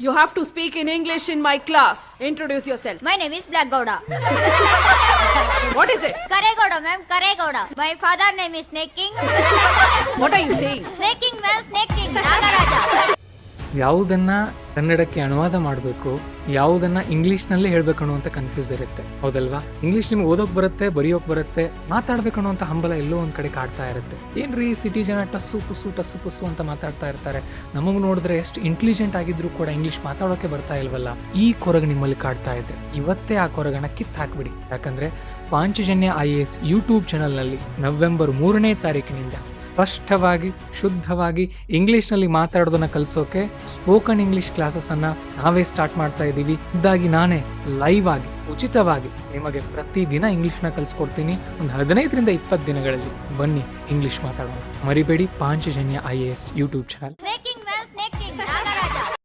You have to speak in English in my class. Introduce yourself. My name is Black Gowda. What is it? Karegowda, ma'am, Karegowda. My father name is Snake King. What are you saying? Snake King, ma'am, Snake King. Nagaraja. ಯಾವುದನ್ನ ಕನ್ನಡಕ್ಕೆ ಅನುವಾದ ಮಾಡಬೇಕು, ಯಾವುದನ್ನ ಇಂಗ್ಲೀಷ್ನಲ್ಲೇ ಹೇಳ್ಬೇಕು ಅನ್ನುವಂಥ confuse ಇರುತ್ತೆ, ಹೌದಲ್ವಾ? English ನಿಮ್ಗೆ ಓದೋಕೆ ಬರುತ್ತೆ, ಬರೆಯೋಕೆ ಬರುತ್ತೆ, ಮಾತಾಡ್ಬೇಕು ಅನ್ನುವಂಥ ಹಂಬಲ ಎಲ್ಲೋ ಒಂದು ಕಡೆ ಕಾಡ್ತಾ ಇರುತ್ತೆ. ಏನ್ರಿ ಸಿಟಿ ಜನ ಟಸ್ಸು ಪುಸ್ಸು ಅಂತ ಮಾತಾಡ್ತಾ ಇರ್ತಾರೆ, ನಮಗೆ ನೋಡಿದ್ರೆ ಎಷ್ಟು ಇಂಟೆಲಿಜೆಂಟ್ ಆಗಿದ್ರು ಕೂಡ ಇಂಗ್ಲೀಷ್ ಮಾತಾಡೋಕೆ ಬರ್ತಾ ಇಲ್ವಲ್ಲ, ಈ ಕೊರಗು ನಿಮ್ಮಲ್ಲಿ ಕಾಡ್ತಾ ಇದೆ. ಇವತ್ತೇ ಆ ಕೊರಗನ್ನ ಕಿತ್ತು ಹಾಕ್ಬಿಡಿ. ಯಾಕಂದ್ರೆ ಪಾಂಚಜನ್ಯ IAS ಯೂಟ್ಯೂಬ್ ಚಾನಲ್ನಲ್ಲಿ ನವೆಂಬರ್ 3ನೇ ತಾರೀಕಿನಿಂದ ಸ್ಪಷ್ಟವಾಗಿ ಶುದ್ಧವಾಗಿ ಇಂಗ್ಲಿಷ್ನಲ್ಲಿ ಮಾತಾಡೋದನ್ನ ಕಲಿಸೋಕೆ ಸ್ಪೋಕನ್ ಇಂಗ್ಲಿಷ್ ಕ್ಲಾಸಸ್ ಅನ್ನ ನಾವೇ ಸ್ಟಾರ್ಟ್ ಮಾಡ್ತಾ ಇದ್ದೀವಿ. ಖುದ್ದಾಗಿ ನಾನೇ ಲೈವ್ ಆಗಿ ಉಚಿತವಾಗಿ ನಿಮಗೆ ಪ್ರತಿದಿನ ಇಂಗ್ಲಿಷ್ನ ಕಲಿಸ್ಕೊಡ್ತೀನಿ. ಒಂದು 15ರಿಂದ 20 ದಿನಗಳಲ್ಲಿ ಬನ್ನಿ ಇಂಗ್ಲಿಷ್ ಮಾತಾಡೋಣ. ಮರಿಬೇಡಿ ಪಾಂಚಜನ್ಯ IAS ಯೂಟ್ಯೂಬ್ ಚಾನಲ್.